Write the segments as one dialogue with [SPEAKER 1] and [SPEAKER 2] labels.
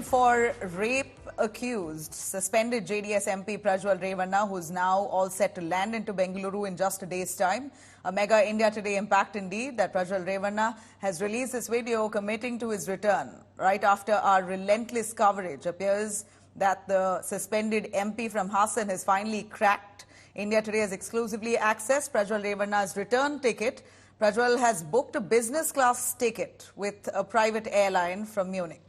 [SPEAKER 1] For rape accused, suspended JDS MP Prajwal Revanna, who's now all set to land into Bengaluru in just a day's time. A mega India Today impact indeed that Prajwal Revanna has released this video committing to his return. Right after our relentless coverage, appears that the suspended MP from Hassan has finally cracked. India Today has exclusively accessed Prajwal Revanna's return ticket. Prajwal has booked a business class ticket with a private airline from Munich.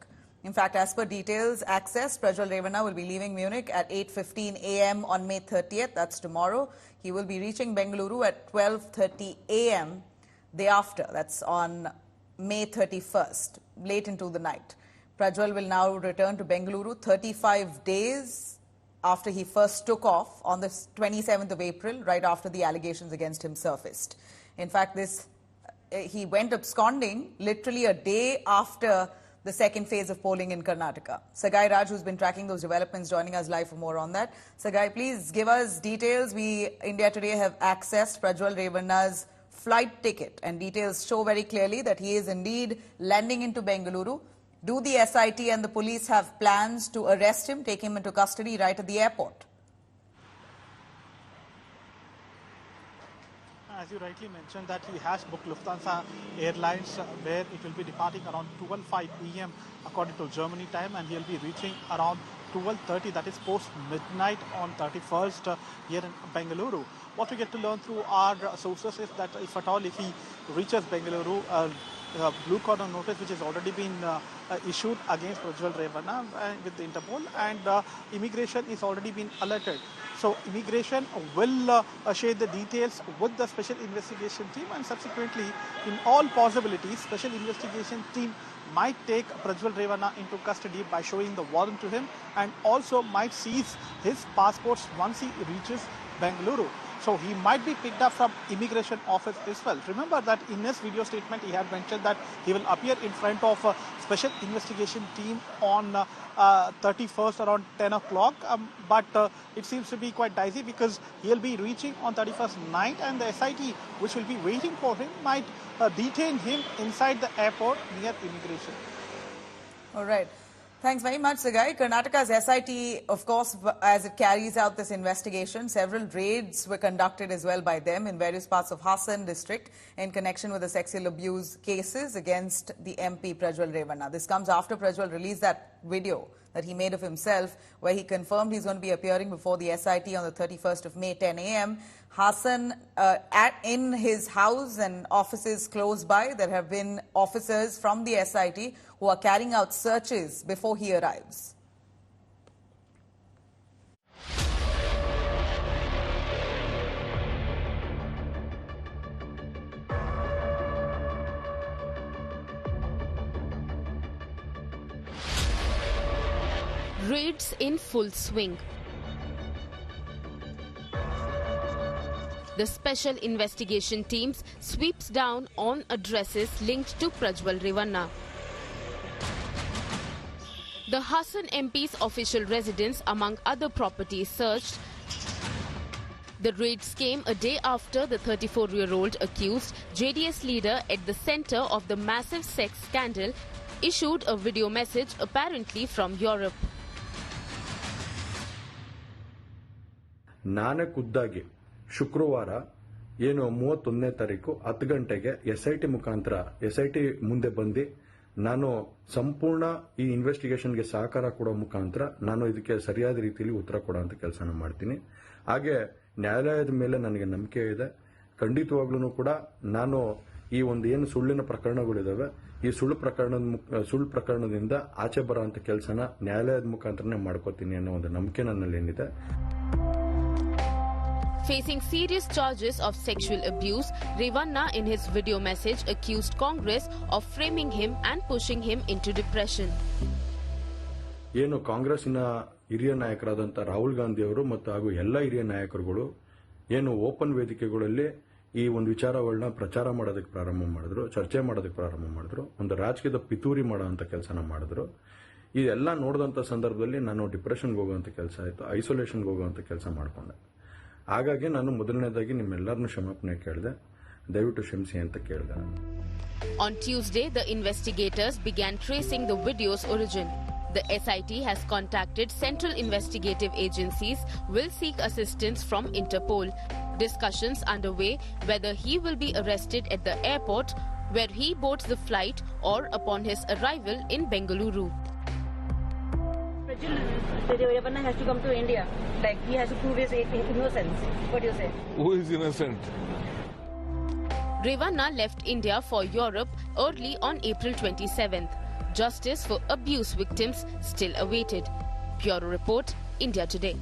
[SPEAKER 1] In fact, as per details accessed, Prajwal Revanna will be leaving Munich at 8:15 a.m. on May 30th. That's tomorrow. He will be reaching Bengaluru at 12:30 a.m. day after. That's on May 31st, late into the night. Prajwal will now return to Bengaluru 35 days after he first took off on the 27th of April, right after the allegations against him surfaced. In fact, he went absconding literally a day after the second phase of polling in Karnataka. Sagai Raj, who's been tracking those developments, joining us live for more on that. Sagai, please give us details. India Today have accessed Prajwal Revanna's flight ticket, and details show very clearly that he is indeed landing into Bengaluru. Do the SIT and the police have plans to arrest him, take him into custody right at the airport?
[SPEAKER 2] As you rightly mentioned, that he has booked Lufthansa Airlines where it will be departing around 12:05 p.m. according to Germany time, and he'll be reaching around 12:30, that is post midnight on 31st here in Bengaluru. What we get to learn through our sources is that if he reaches Bengaluru, blue corner notice which has already been issued against Prajwal Revanna with the Interpol, and immigration is already been alerted. So immigration will share the details with the special investigation team, and subsequently, in all possibilities, special investigation team might take Prajwal Revanna into custody by showing the warrant to him, and also might seize his passports once he reaches Bengaluru. So he might be picked up from immigration office as well. Remember that in his video statement, he had mentioned that he will appear in front of a special investigation team on 31st around 10 o'clock. But it seems to be quite dicey because he'll be reaching on 31st night, and the SIT, which will be waiting for him, might detain him inside the airport near immigration.
[SPEAKER 1] All right. Thanks very much, Sagai. Karnataka's SIT, of course, as it carries out this investigation, several raids were conducted as well by them in various parts of Hassan district in connection with the sexual abuse cases against the MP Prajwal Revanna. This comes after Prajwal released that video that he made of himself, where he confirmed he's going to be appearing before the SIT on the 31st of May, 10 a.m. Hassan, in his house and offices close by, there have been officers from the SIT who are carrying out searches before he arrives.
[SPEAKER 3] Raids in full swing. The special investigation teams sweeps down on addresses linked to Prajwal Revanna. The Hassan MP's official residence, among other properties, searched. The raids came a day after the 34-year-old accused JDS leader at the center of the massive sex scandal issued a video message apparently from Europe.
[SPEAKER 4] ನಾನೇ ಖುದ್ದಾಗಿ ಶುಕ್ರವಾರ ಏನು 31ನೇ ತಾರೀಕು 10 ಗಂಟೆಗೆ SIT ಮುಖಾಂತರ SIT ಮುಂದೆ ಬಂದು ನಾನು ಸಂಪೂರ್ಣ ಈ ಇನ್ವೆಸ್ಟಿಗೇಷನ್ಗೆ ಸಹಕಾರ ಕೊಡೋ ಮುಖಾಂತರ ನಾನು ಇದಕ್ಕೆ ಸರಿಯಾದ ರೀತಿಯಲ್ಲಿ ಉತ್ತರ ಕೊಡುವಂತ ಕೆಲಸನ ಮಾಡ್ತೀನಿ. ಹಾಗೆ ನ್ಯಾಯಾಲಯದ ಮೇಲೆ ನನಗೆ ನಂಬಿಕೆ ಇದೆ. ಖಂಡಿತವಾಗ್ಲೂ ಕೂಡ ನಾನು ಈ ಒಂದು ಏನು ಸುಳ್ಳಿನ ಪ್ರಕರಣಗಳಿದಾವೆ, ಈ ಸುಳ್ಳು ಪ್ರಕರಣದಿಂದ ಆಚೆ ಬರುವಂತ ಕೆಲಸನ ನ್ಯಾಯಾಲಯದ ಮುಖಾಂತರನೇ ಮಾಡ್ಕೋತೀನಿ ಅನ್ನೋ ಒಂದು ನಂಬಿಕೆ ನನ್ನಲ್ಲಿ ಏನಿದೆ.
[SPEAKER 3] Facing serious charges of sexual abuse, Revanna in his video message accused Congress of framing him and pushing him into depression.
[SPEAKER 4] ಏನು ಕಾಂಗ್ರೆಸ್ನ ಹಿರಿಯ ನಾಯಕರಾದಂಥ ರಾಹುಲ್ ಗಾಂಧಿ ಅವರು ಮತ್ತು ಹಾಗೂ ಎಲ್ಲ ಹಿರಿಯ ನಾಯಕರುಗಳು ಏನು ಓಪನ್ ವೇದಿಕೆಗಳಲ್ಲಿ ಈ ಒಂದು ವಿಚಾರಗಳನ್ನ ಪ್ರಚಾರ ಮಾಡೋದಕ್ಕೆ ಪ್ರಾರಂಭ ಮಾಡಿದ್ರು, ಚರ್ಚೆ ಮಾಡೋದಕ್ಕೆ ಪ್ರಾರಂಭ ಮಾಡಿದ್ರು, ಒಂದು ರಾಜಕೀಯದ ಪಿತೂರಿ ಮಾಡೋಂಥ ಕೆಲಸನ ಮಾಡಿದ್ರು. ಇದೆಲ್ಲ ನೋಡಿದಂಥ ಸಂದರ್ಭದಲ್ಲಿ ನಾನು ಡಿಪ್ರೆಷನ್ಗೆ ಹೋಗುವಂಥ ಕೆಲಸ ಆಯಿತು, ಐಸೋಲೇಷನ್ಗೆ ಹೋಗುವಂಥ ಕೆಲಸ ಮಾಡಿಕೊಂಡೆ. ಹಾಗಾಗಿ ನಾನು ಮೊದಲನೇದಾಗಿ ನಿಮ್ಮೆಲ್ಲರನ್ನೂ ಕ್ಷಮಾಪಣೆ ಕೇಳಿದೆ, ದಯವಿಟ್ಟು ಕ್ಷಮಿಸಿ ಅಂತ ಕೇಳಿದೆ.
[SPEAKER 3] On Tuesday, the investigators began tracing the video's origin. The SIT has contacted central investigative agencies, will seek assistance from Interpol. Discussions underway whether he will be arrested at the airport where he boards the flight or upon his arrival in Bengaluru.
[SPEAKER 5] Revanna has to come to India. Like, he has to prove his innocence. What do you say?
[SPEAKER 6] Who is innocent?
[SPEAKER 3] Revanna left India for Europe early on April 27th. Justice for abuse victims still awaited. Bureau Report, India Today.